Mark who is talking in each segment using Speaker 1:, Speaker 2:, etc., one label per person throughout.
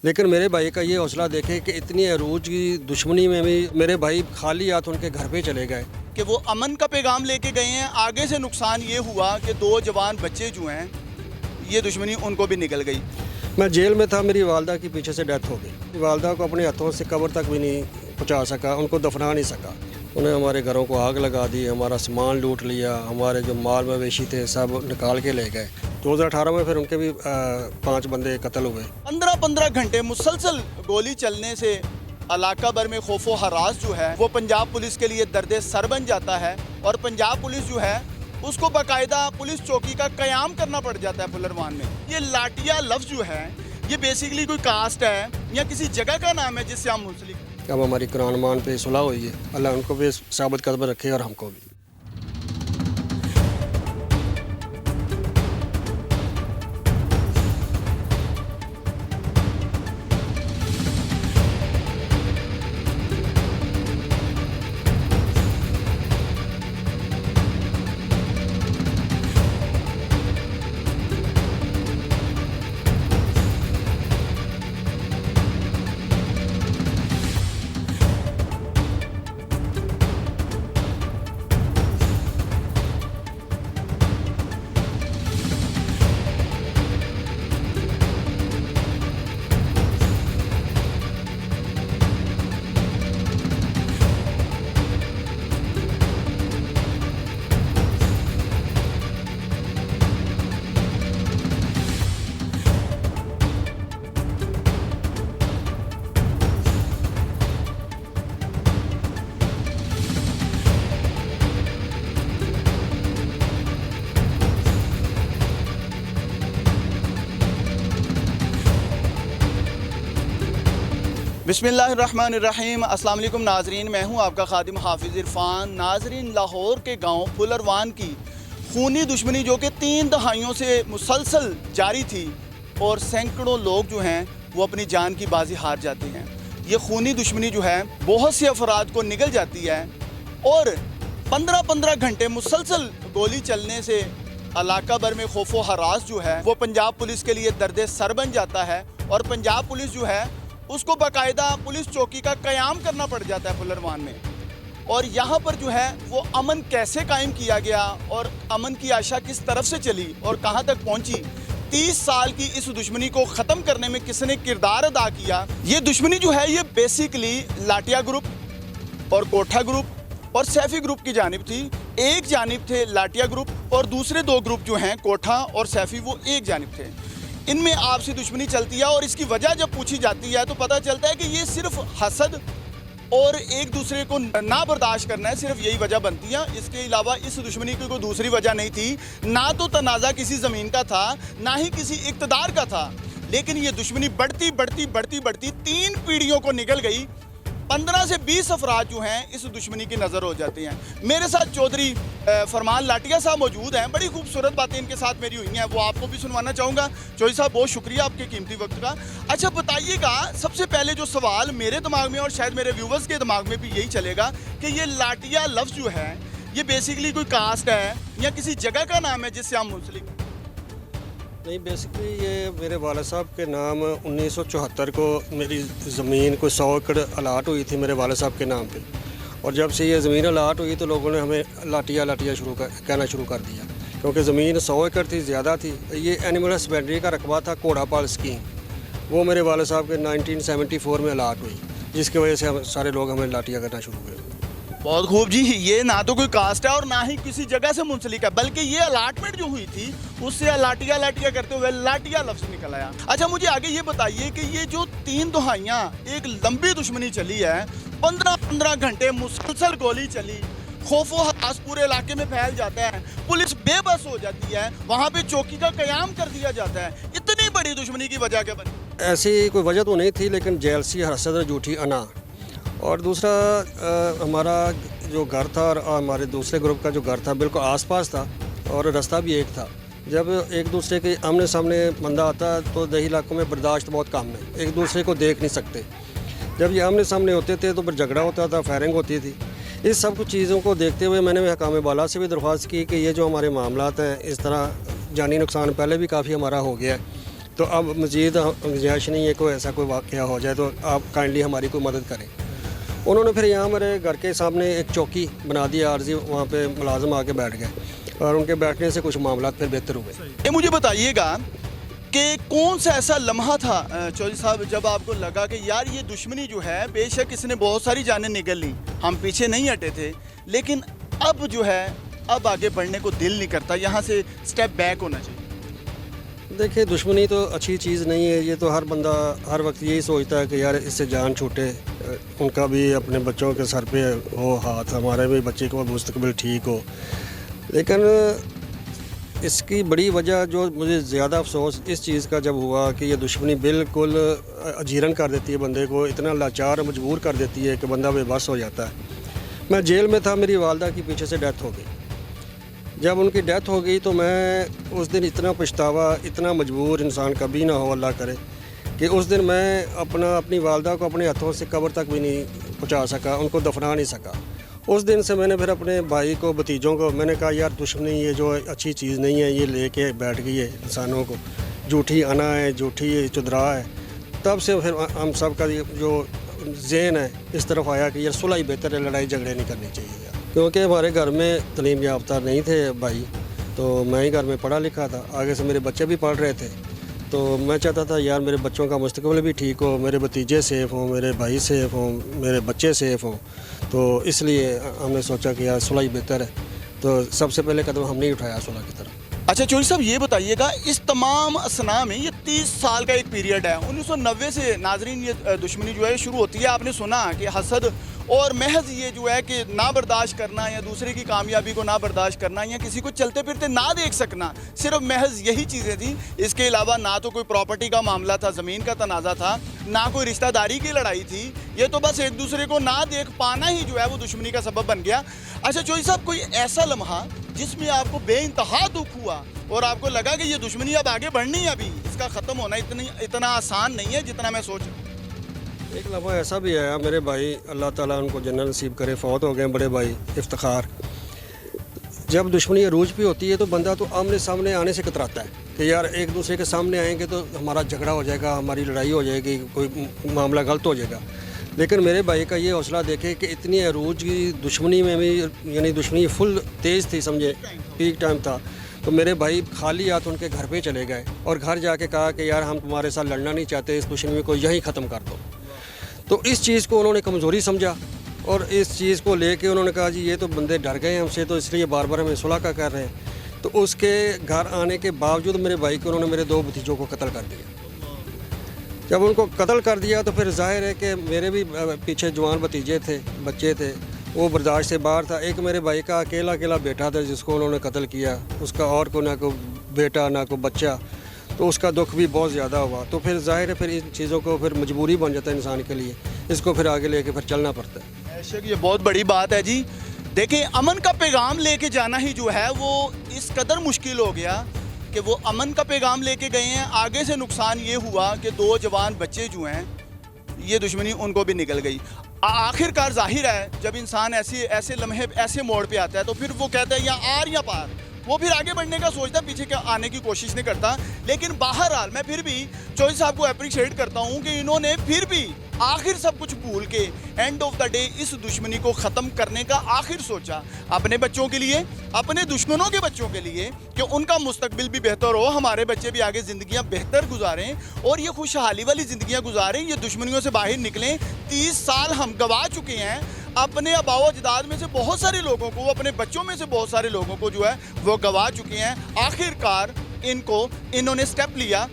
Speaker 1: लेकिन मेरे भाई का ये हौसला देखे कि इतनी अरूज की दुश्मनी में भी मेरे भाई खाली हाथ उनके घर पे चले गए
Speaker 2: कि वो अमन का पैगाम लेके गए हैं। आगे से नुकसान ये हुआ कि 2 जवान बच्चे जो हैं ये दुश्मनी उनको भी निकल गई।
Speaker 1: मैं जेल में था, मेरी वालदा की पीछे से डेथ हो गई। वालदा को अपने हाथों से कब्र तक भी नहीं पहुंचा सका, उनको दफना नहीं सका। उन्हें हमारे घरों को आग लगा दी, हमारा सामान लूट लिया, हमारे जो माल मवेशी थे सब निकाल के ले गए। 2018 में फिर उनके भी 5 बंदे कत्ल हुए।
Speaker 2: 15-15 घंटे मुसलसल गोली चलने से इलाका भर में खौफो हरास जो है वो पंजाब पुलिस के लिए दर्द सर बन जाता है। और पंजाब पुलिस जो है उसको बाकायदा पुलिस चौकी का क़याम करना पड़ जाता है फुलरवान में। ये लाटिया लफ्ज़ जो है ये बेसिकली कोई कास्ट है या किसी जगह का नाम है जिससे हम मुंसलिक।
Speaker 1: अब हमारी कुरान मान पे सुलह हुई है, अल्लाह उनको भी साबित कदम रखे और हमको भी।
Speaker 2: बिस्मिल्लाहिर्रहमानिर्रहीम। अस्सलाम वालेकुम नाजरीन, मैं हूं आपका खादिम हाफिज़ इरफान। नाजरीन, लाहौर के गांव फुलरवान की खूनी दुश्मनी जो कि 3 दहाइयों से मुसलसल जारी थी और सैकड़ों लोग जो हैं वो अपनी जान की बाजी हार जाते हैं। ये खूनी दुश्मनी जो है बहुत से अफराद को निगल जाती है और 15-15 घंटे मुसलसल गोली चलने से इलाका भर में खौफो हरास जो है वो पंजाब पुलिस के लिए दर्द सर बन जाता है। और पंजाब पुलिस जो है उसको बाकायदा पुलिस चौकी का क़याम करना पड़ जाता है फुलरवान में। और यहाँ पर जो है वो अमन कैसे कायम किया गया और अमन की आशा किस तरफ से चली और कहाँ तक पहुँची, 30 साल की इस दुश्मनी को ख़त्म करने में किसने किरदार अदा किया। ये दुश्मनी जो है ये बेसिकली लाटिया ग्रुप और कोठा ग्रुप और सैफ़ी ग्रुप की जानिब थी। एक जानिब थे लाटिया ग्रुप और दूसरे 2 ग्रुप जो हैं कोठा और सैफ़ी वो एक जानिब थे। इनमें आपसी दुश्मनी चलती है और इसकी वजह जब पूछी जाती है तो पता चलता है कि ये सिर्फ हसद और एक दूसरे को ना बर्दाश्त करना है, सिर्फ यही वजह बनती है। इसके अलावा इस दुश्मनी की कोई दूसरी वजह नहीं थी। ना तो तनाज़ा किसी ज़मीन का था, ना ही किसी इक़्तिदार का था। लेकिन ये दुश्मनी बढ़ती बढ़ती बढ़ती बढ़ती 3 पीढ़ियों को निकल गई। 15 से 20 अफराद जो हैं इस दुश्मनी की नज़र हो जाते हैं। मेरे साथ चौधरी फरमान लाटिया साहब मौजूद हैं। बड़ी खूबसूरत बातें इनके साथ मेरी हुई हैं, वो आपको भी सुनवाना चाहूँगा। चौधरी साहब, बहुत शुक्रिया आपके कीमती वक्त का। अच्छा बताइएगा, सबसे पहले जो सवाल मेरे दिमाग में और शायद मेरे व्यूवर्स के दिमाग में भी यही चलेगा कि ये लाटिया लफ्ज़ जो है ये बेसिकली कोई कास्ट है या किसी जगह का नाम है जिससे हम मुंसलिक।
Speaker 1: नहीं, बेसिकली ये मेरे वाला साहब के नाम 1974 को मेरी ज़मीन कोई 100 एकड़ अलाट हुई थी मेरे वाला साहब के नाम पे। और जब से ये ज़मीन अलाट हुई तो लोगों ने हमें लाटिया कहना शुरू कर दिया, क्योंकि ज़मीन 100 एकड़ थी, ज़्यादा थी। ये एनिमल हस्बेंड्री का रकबा था घोड़ापाल स्कीम, वो मेरे वाला साहब के 1974 में अलाट हुई, जिसकी वजह से हम सारे लोग हमें लाटिया करना शुरू हुए।
Speaker 2: बहुत खूब जी। ये ना तो कोई कास्ट है और ना ही किसी जगह से मुंसलिक है, बल्कि ये अलाटमेंट जो हुई थी उससे लाटिया लाटिया करते हुए लाटिया लफ्ज़ निकल आया। अच्छा, मुझे आगे ये बताइए कि ये जो 3 दहाइयाँ एक लंबी दुश्मनी चली है, 15-15 घंटे मुसलसल गोली चली, खौफो हरास पूरे इलाके में फैल जाता है, पुलिस बेबस हो जाती है, वहाँ पे चौकी का क़याम कर दिया जाता है, इतनी बड़ी दुश्मनी की वजह क्या बनी?
Speaker 1: ऐसी कोई वजह तो नहीं थी, लेकिन जेलसी हसद झूठी अना। और दूसरा हमारा जो घर था और हमारे दूसरे ग्रुप का जो घर था बिल्कुल आसपास था और रास्ता भी एक था। जब एक दूसरे के आमने सामने बंदा आता है तो दही इलाकों में बर्दाश्त बहुत कम है, एक दूसरे को देख नहीं सकते। जब ये आमने सामने होते थे तो फिर झगड़ा होता था, फायरिंग होती थी। इस सब कुछ चीज़ों को देखते हुए मैंने हकाम बाला से भी दरख्वास्त की कि ये जो हमारे मामलात हैं, इस तरह जानी नुकसान पहले भी काफ़ी हमारा हो गया है, तो अब मज़ीद गुंजाइश नहीं है कोई ऐसा कोई वाक़या हो जाए तो आप काइंडली हमारी कोई मदद करें। उन्होंने फिर यहाँ मेरे घर के सामने एक चौकी बना दी आर्जी, वहाँ पे मुलाजिम आके बैठ गए और उनके बैठने से कुछ मामला फिर बेहतर हुए।
Speaker 2: ये मुझे बताइएगा कि कौन सा ऐसा लम्हा था चौधरी साहब जब आपको लगा कि यार ये दुश्मनी जो है, बेशक इसने बहुत सारी जानें निकल ली, हम पीछे नहीं हटे थे, लेकिन अब जो है अब आगे बढ़ने को दिल नहीं करता, यहाँ से स्टेप बैक होना चाहिए।
Speaker 1: देखिए, दुश्मनी तो अच्छी चीज़ नहीं है। ये तो हर बंदा हर वक्त यही सोचता है कि यार इससे जान छूटे, उनका भी अपने बच्चों के सर पे हो हाथ, हमारे भी बच्चे को मुस्तकबिल ठीक हो। लेकिन इसकी बड़ी वजह जो मुझे ज़्यादा अफसोस इस चीज़ का जब हुआ कि ये दुश्मनी बिल्कुल अजीरन कर देती है बंदे को, इतना लाचार मजबूर कर देती है कि बंदा बेबस हो जाता है। मैं जेल में था, मेरी वालदा की पीछे से डेथ हो गई। जब उनकी डेथ हो गई तो मैं उस दिन इतना पछतावा, इतना मजबूर इंसान कभी ना हो अल्लाह करे, कि उस दिन मैं अपनी वालदा को अपने हाथों से कब्र तक भी नहीं पहुंचा सका, उनको दफना नहीं सका। उस दिन से मैंने फिर अपने भाई को, भतीजों को मैंने कहा यार दुश्मनी ये जो अच्छी चीज़ नहीं है, ये लेके बैठ गई है इंसानों को, झूठी अना है, झूठी चुदरा है। तब से फिर हम सब का जो ज़हन है इस तरफ आया कि यार सुलह ही बेहतर है, लड़ाई झगड़े नहीं करनी चाहिए। क्योंकि हमारे घर में तलीम याफ्ता नहीं थे भाई, तो मैं ही घर में पढ़ा लिखा था, आगे से मेरे बच्चे भी पढ़ रहे थे, तो मैं चाहता था यार मेरे बच्चों का मुस्तकबिल भी ठीक हो, मेरे भतीजे सेफ़ हों, मेरे भाई सेफ़ हों, मेरे बच्चे सेफ़ हों। तो इसलिए हमने सोचा कि यार सुलह ही बेहतर है, तो सबसे पहले कदम हमने ही उठाया सुलह की तरफ।
Speaker 2: अच्छा चौधरी साहब, ये बताइएगा इस तमाम असना में ये 30 साल का एक पीरियड है, 1990 से नाजरीन ये दुश्मनी जो है शुरू होती है। आपने सुना कि हसद और महज ये जो है कि ना बर्दाश्त करना या दूसरे की कामयाबी को ना बर्दाश्त करना या किसी को चलते फिरते ना देख सकना, सिर्फ महज यही चीज़ें थी। इसके अलावा ना तो कोई प्रॉपर्टी का मामला था, ज़मीन का तनाज़ा था, ना कोई रिश्तेदारी की लड़ाई थी। ये तो बस एक दूसरे को ना देख पाना ही जो है वो दुश्मनी का सबब बन गया। अच्छा चौधरी साहब, कोई ऐसा लम्हा जिसमें आपको बेइंतहा दुख हुआ और आपको लगा कि ये दुश्मनी अब आगे बढ़नी है, अभी इसका ख़त्म होना इतना आसान नहीं है जितना मैं सोच रहा हूँ?
Speaker 1: एक लम्हा ऐसा भी आया, मेरे भाई अल्लाह ताला उनको जन्नत नसीब करे, फ़ौत हो गए बड़े भाई इफ्तिखार। जब दुश्मनी अरूज पे होती है तो बंदा तो आमने सामने आने से कतराता है कि यार एक दूसरे के सामने आएंगे तो हमारा झगड़ा हो जाएगा, हमारी लड़ाई हो जाएगी, कोई मामला गलत हो जाएगा। लेकिन मेरे भाई का ये हौसला देखे कि इतनी अरूज की दुश्मनी में भी, यानी दुश्मनी फुल तेज़ थी, समझे पीक टाइम था, तो मेरे भाई खाली हाथ उनके घर पे चले गए और घर जाके कहा कि यार हम तुम्हारे साथ लड़ना नहीं चाहते, इस दुश्मनी को यहीं ख़त्म कर दो। तो इस चीज़ को उन्होंने कमज़ोरी समझा और इस चीज़ को लेके उन्होंने कहा जी ये तो बंदे डर गए हमसे, तो इसलिए बार बार हमें सुलह का कर रहे हैं। तो उसके घर आने के बावजूद मेरे भाई को उन्होंने मेरे 2 भतीजों को कत्ल कर दिया। जब उनको कत्ल कर दिया तो फिर जाहिर है कि मेरे भी पीछे जवान भतीजे थे, बच्चे थे, वो बर्दाश्त से बाहर था। एक मेरे भाई का अकेला बेटा था जिसको उन्होंने कत्ल किया, उसका और को ना कोई बेटा ना कोई बच्चा, तो उसका दुख भी बहुत ज़्यादा हुआ। तो फिर जाहिर है फिर इन चीज़ों को फिर मजबूरी बन जाता है इंसान के लिए, इसको फिर आगे लेके फिर चलना पड़ता है।
Speaker 2: बेशक ये बहुत बड़ी बात है जी। देखिए, अमन का पैगाम लेके जाना ही जो है वो इस कदर मुश्किल हो गया कि वो अमन का पैगाम लेके गए हैं, आगे से नुकसान ये हुआ कि 2 जवान बच्चे जो हैं ये दुश्मनी उनको भी निकल गई। आखिरकार जाहिर है जब इंसान ऐसे लम्हे ऐसे मोड़ पे आता है तो फिर वो कहता है या आर या पार, वो फिर आगे बढ़ने का सोचता, पीछे के आने की कोशिश नहीं करता। लेकिन बहरहाल मैं फिर भी चौधरी साहब को अप्रिशिएट करता हूँ कि इन्होंने फिर भी आखिर सब कुछ भूल के एंड ऑफ द डे इस दुश्मनी को ख़त्म करने का आखिर सोचा, अपने बच्चों के लिए, अपने दुश्मनों के बच्चों के लिए, कि उनका मुस्तकबिल भी बेहतर हो, हमारे बच्चे भी आगे ज़िंदगियाँ बेहतर गुजारें और ये खुशहाली वाली ज़िंदगियाँ गुजारें, ये दुश्मनियों से बाहर निकलें। 30 साल हम गवा चुके हैं अपने आबाओ अजदाद में से बहुत सारे लोगों को, अपने बच्चों में से बहुत सारे लोगों को जो है वो गवा चुके हैं। आखिरकार इन्होंने स्टेप लिया,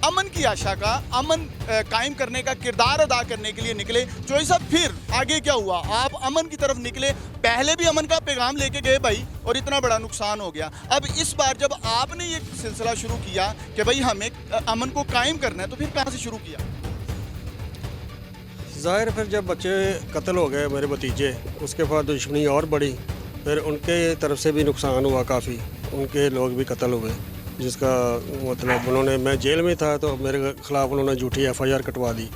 Speaker 2: अमन की आशा का, अमन कायम करने का किरदार अदा करने के लिए निकले। चौधरी साहब, फिर आगे क्या हुआ? आप अमन की तरफ निकले, पहले भी अमन का पैगाम लेके गए भाई और इतना बड़ा नुकसान हो गया। अब इस बार जब आपने ये सिलसिला शुरू किया कि भाई हमें अमन को कायम करना है, तो फिर कहाँ से शुरू किया?
Speaker 1: ज़ाहिर फिर जब बच्चे कत्ल हो गए मेरे भतीजे, उसके बाद दुश्मनी और बढ़ी, फिर उनके तरफ से भी नुकसान हुआ काफ़ी, उनके लोग भी कत्ल हुए, जिसका मतलब उन्होंने, मैं जेल में था तो मेरे ख़िलाफ़ उन्होंने झूठी FIR कटवा दी।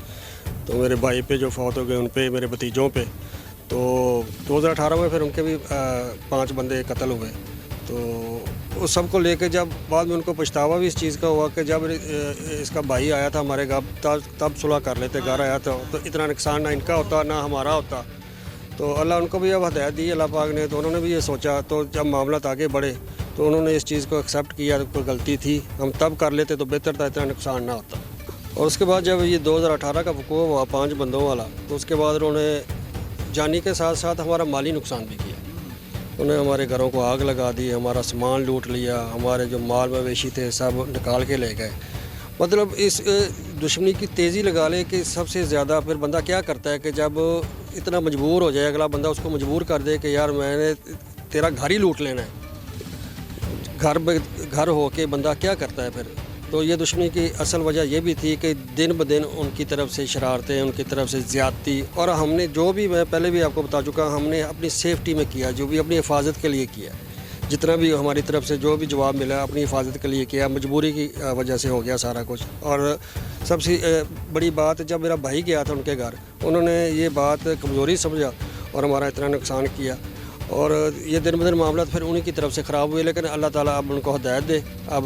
Speaker 1: तो मेरे भाई पे जो फौत हो गए उन पे, मेरे भतीजों पे, तो 2018 में फिर उनके भी 5 बंदे कत्ल हुए। तो उस सबको लेके जब बाद में उनको पछतावा भी इस चीज़ का हुआ कि जब इसका भाई आया था हमारे घर तब सुलह कर लेते, घर आया था तो इतना नुकसान ना इनका होता ना हमारा होता। तो अल्लाह उनको भी अब हदायत दी अल्लाह पाक ने, तो उन्होंने भी ये सोचा। तो जब मामला आगे बढ़े तो उन्होंने इस चीज़ को एक्सेप्ट किया, कोई गलती थी हम तब कर लेते तो बेहतर था, इतना नुकसान ना होता। और उसके बाद जब ये 2018 का वक़ूआ हुआ 5 बंदों वाला, तो उसके बाद उन्होंने जानी के साथ साथ हमारा माली नुकसान भी किया। उन्हें हमारे घरों को आग लगा दी, हमारा सामान लूट लिया, हमारे जो माल मवेशी थे सब निकाल के ले गए। मतलब इस दुश्मनी की तेज़ी लगा ले कि सबसे ज़्यादा फिर बंदा क्या करता है कि जब इतना मजबूर हो जाए, अगला बंदा उसको मजबूर कर दे कि यार मैंने तेरा घर ही लूट लेना है, घर हो के बंदा क्या करता है फिर। तो ये दुश्मनी की असल वजह ये भी थी कि दिन ब दिन उनकी तरफ से शरारतें, उनकी तरफ से ज़्यादती, और हमने जो भी, मैं पहले भी आपको बता चुका, हमने अपनी सेफ्टी में किया, जो भी अपनी हिफाजत के लिए किया, जितना भी हमारी तरफ से जो भी जवाब मिला अपनी हिफाजत के लिए किया। मजबूरी की वजह से हो गया सारा कुछ। और सबसे बड़ी बात, जब मेरा भाई गया था उनके घर, उन्होंने ये बात कमज़ोरी समझा और हमारा इतना नुकसान किया। और ये दिन ब दिन मामला फिर उन्हीं की तरफ से ख़राब हुए, लेकिन अल्लाह ताला अब उनको हिदायत दे। अब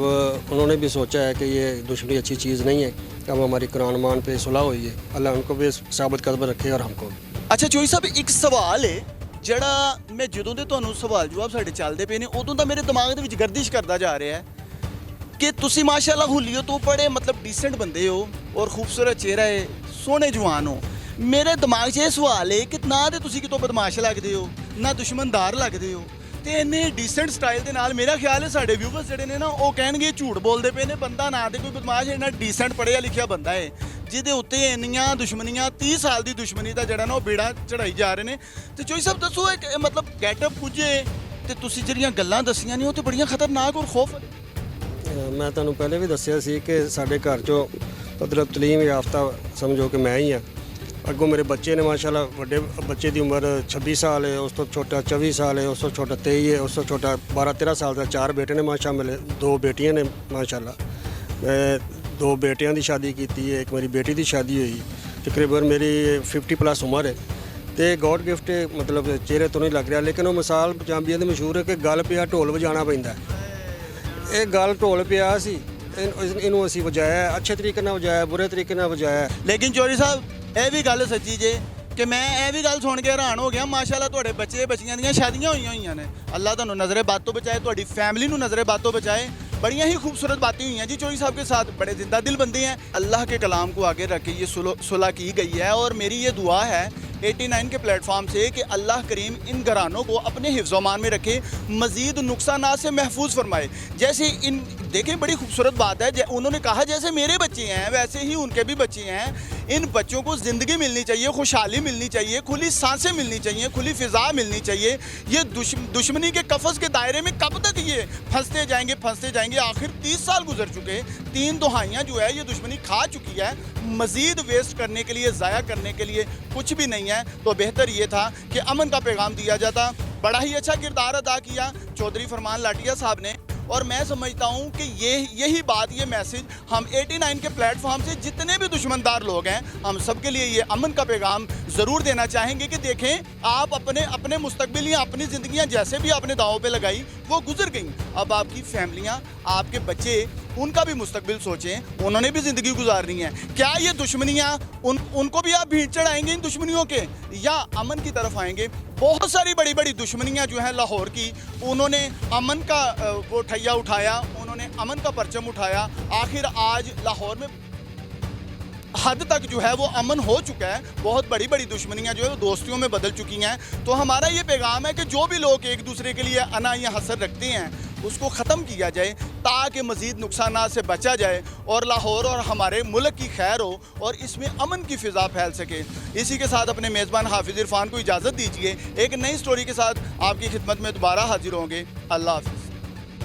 Speaker 1: उन्होंने भी सोचा है कि ये दुश्मनी अच्छी चीज़ नहीं है, अब हमारी कुरान मान पे सुलह हुई है, अल्लाह उनको भी साबित कदम रखे और हमको भी।
Speaker 2: अच्छा चोई साहब, एक सवाल है ਜਿਹੜਾ मैं ਜਦੋਂ ਦੇ ਤੁਹਾਨੂੰ सवाल जवाब ਸਾਡੇ ਚੱਲਦੇ ਪਏ ਨੇ ਉਦੋਂ ਦਾ ਮੇਰੇ ਦਿਮਾਗ ਦੇ ਵਿੱਚ ਗਰਦਿਸ਼ ਕਰਦਾ ਜਾ ਰਿਹਾ ਹੈ कि ਤੁਸੀਂ माशाल्लाह हुलियो तो बड़े मतलब डिसेंट बंदे हो और खूबसूरत चेहरा है, सोहने जवान हो। मेरे दिमाग 'ਚ ਇਹ ਸਵਾਲ ਹੈ ਕਿ ਨਾ ਤੇ ਤੁਸੀਂ ਕਿਤੋਂ ਬਦਮਾਸ਼ ਲੱਗਦੇ ਹੋ ਨਾ ਦੁਸ਼ਮਣਦਾਰ ਲੱਗਦੇ ਹੋ, ਤੇ ਇੰਨੇ ਡੀਸੈਂਟ ਸਟਾਈਲ ਦੇ ਨਾਲ ਮੇਰਾ ਖਿਆਲ ਹੈ ਸਾਡੇ ਵਿਊਵਰਸ ਜਿਹੜੇ ਨੇ ਨਾ ਉਹ ਕਹਿਣਗੇ ਝੂਠ ਬੋਲਦੇ ਪਏ ਨੇ, ਬੰਦਾ ਨਾ ਤੇ ਕੋਈ ਬਦਮਾਸ਼, ਇੰਨਾ ਡੀਸੈਂਟ ਪੜ੍ਹਿਆ ਲਿਖਿਆ ਬੰਦਾ ਹੈ ਜਿਹਦੇ ਉੱਤੇ ਇੰਨੀਆਂ ਦੁਸ਼ਮਣੀਆਂ 30 ਸਾਲ ਦੀ ਦੁਸ਼ਮਣੀ ਦਾ ਜਿਹੜਾ ਨਾ ਉਹ ਬੇੜਾ ਚੜਾਈ ਜਾ ਰਹੇ ਨੇ। ਤੇ ਚੋਈ ਸਾਹਿਬ ਦੱਸੋ, ਇੱਕ ਮਤਲਬ ਗੈਟਅਪ ਪੁੱਜੇ ਤੇ ਤੁਸੀਂ ਜਿਹੜੀਆਂ ਗੱਲਾਂ ਦੱਸੀਆਂ ਨੇ ਉਹ ਤੇ ਬੜੀਆਂ ਖਤਰਨਾਕ ਔਰ ਖੌਫ ਵਾਲੀ।
Speaker 1: ਮੈਂ ਤੁਹਾਨੂੰ ਪਹਿਲੇ ਵੀ ਦੱਸਿਆ ਸੀ ਕਿ ਸਾਡੇ ਘਰ 'ਚੋਂ ਮਤਲਬ ਤਲੀਮ ਯਾਫਤਾ ਸਮਝੋ ਕਿ ਮੈਂ ਹੀ ਹਾਂ। ਅੱਗੋਂ ਮੇਰੇ ਬੱਚੇ ਨੇ ਮਾਸ਼ਾਅੱਲਾ, ਵੱਡੇ ਬੱਚੇ ਦੀ ਉਮਰ 26 ਸਾਲ ਹੈ, ਉਸ ਤੋਂ ਛੋਟਾ 24 ਸਾਲ ਹੈ, ਉਸ ਤੋਂ ਛੋਟਾ 23 ਹੈ, ਉਸ ਤੋਂ ਛੋਟਾ 12-13 ਸਾਲ ਦਾ। 4 ਬੇਟੇ ਨੇ ਮਾਸ਼ਾਅੱਲਾ, ਮੇਰੇ 2 ਬੇਟੀਆਂ ਨੇ ਮਾਸ਼ਾਅੱਲਾ। ਮੈਂ 2 ਬੇਟਿਆਂ ਦੀ ਸ਼ਾਦੀ ਕੀਤੀ ਹੈ, ਇੱਕ ਮੇਰੀ ਬੇਟੀ ਦੀ ਸ਼ਾਦੀ ਹੋਈ। ਤਕਰੀਬਨ ਮੇਰੀ 50+ ਉਮਰ ਹੈ ਤੇ ਗੋਡ ਗਿਫਟ ਮਤਲਬ ਚਿਹਰੇ ਤੋਂ ਨਹੀਂ ਲੱਗ ਰਿਹਾ, ਲੇਕਿਨ ਉਹ ਮਿਸਾਲ ਪੰਜਾਬੀਆਂ ਦੀ ਮਸ਼ਹੂਰ ਹੈ ਕਿ ਗੱਲ ਪਿਆ ਢੋਲ ਵਜਾਉਣਾ ਪੈਂਦਾ। ਇਹ ਗੱਲ ਢੋਲ ਪਿਆ ਸੀ, ਇਹਨੂੰ ਅਸੀਂ ਵਜਾਇਆ, ਅੱਛੇ ਤਰੀਕੇ ਨਾਲ ਵਜਾਇਆ, ਬੁਰੇ ਤਰੀਕੇ ਨਾਲ ਵਜਾਇਆ।
Speaker 2: ਲੇਕਿਨ ਚੋਰੀ ਸਾਹਿਬ ਇਹ ਵੀ ਗੱਲ ਸੱਚੀ ਜੇ ਕਿ ਮੈਂ ਇਹ ਵੀ ਗੱਲ ਸੁਣ ਕੇ ਹੈਰਾਨ ਹੋ ਗਿਆ, ਮਾਸ਼ਾਅੱਲਾ ਤੁਹਾਡੇ ਬੱਚੇ ਬੱਚੀਆਂ ਦੀਆਂ ਸ਼ਾਦੀਆਂ ਹੋਈਆਂ ਨੇ, ਅੱਲਾਹ ਤੁਹਾਨੂੰ नजर बात तो बचाए, ਤੁਹਾਡੀ फैमिली ਨੂੰ नजर बात तो बचाए। बढ़िया ही खूबसूरत बातें हुई हैं जी चोरी साहब के साथ, बड़े जिंदा दिल बंदे हैं। अल्लाह के कलाम को आगे रख के ये सुलह की गई है और मेरी ये दुआ है 89 के प्लेटफॉर्म से कि अल्लाह करीम इन घरानों को अपने हिफ्ज़-ओ-मान में रखे, मज़ीद नुकसानात से महफूज फरमाए। जैसे इन देखें, बड़ी खूबसूरत बात है, उन्होंने कहा जैसे मेरे बच्चे हैं वैसे ही उनके भी बच्चे हैं। इन बच्चों को ज़िंदगी मिलनी चाहिए, खुशहाली मिलनी चाहिए, खुली सांसें मिलनी चाहिए, खुली फ़िज़ा मिलनी चाहिए। ये दुश्मनी के कफ़स के दायरे में कब तक ये फंसते जाएंगे। आखिर 30 साल गुजर चुके, 3 दहाइयाँ जो है ये दुश्मनी खा चुकी है। मज़ीद वेस्ट करने के लिए, ज़ाया करने के लिए कुछ भी नहीं है। तो बेहतर ये था कि अमन का पैगाम दिया जाता। बड़ा ही अच्छा किरदार अदा किया चौधरी फरमान लाठिया साहब ने, और मैं समझता हूँ कि यही बात, ये मैसेज हम 89 के प्लेटफॉर्म से जितने भी दुश्मनदार लोग हैं, हम सब के लिए ये अमन का पैगाम ज़रूर देना चाहेंगे कि देखें, आप अपने मुस्तकबिल या अपनी ज़िंदगियाँ जैसे भी आपने दांव पे लगाई वो गुजर गई। अब आपकी फैमिलियाँ, आपके बच्चे, उनका भी मुस्तकबिल सोचें, उन्होंने भी ज़िंदगी गुजारनी है। क्या ये दुश्मनियाँ उनको भी आप भीड़ चढ़ाएंगे इन दुश्मनियों के, या अमन की तरफ आएंगे? बहुत सारी बड़ी बड़ी दुश्मनियाँ जो हैं लाहौर की, उन्होंने अमन का वो ठैया उठाया, उन्होंने अमन का परचम उठाया। आखिर आज लाहौर में हद तक जो है वो अमन हो चुका है। बहुत बड़ी बड़ी दुश्मनियाँ जो है वो दोस्तियों में बदल चुकी हैं। तो हमारा ये पैगाम है कि जो भी लोग एक दूसरे के लिए अना या हसद रखते हैं उसको ख़त्म किया जाए, ताकि मज़ीद नुकसानात से बचा जाए और लाहौर और हमारे मुल्क की खैर हो और इसमें अमन की फ़िज़ा फैल सके। इसी के साथ अपने मेज़बान हाफिज़ इरफान को इजाज़त दीजिए। एक नई स्टोरी के साथ आपकी खिदमत में दोबारा हाजिर होंगे। अल्लाह हाफ़िज़।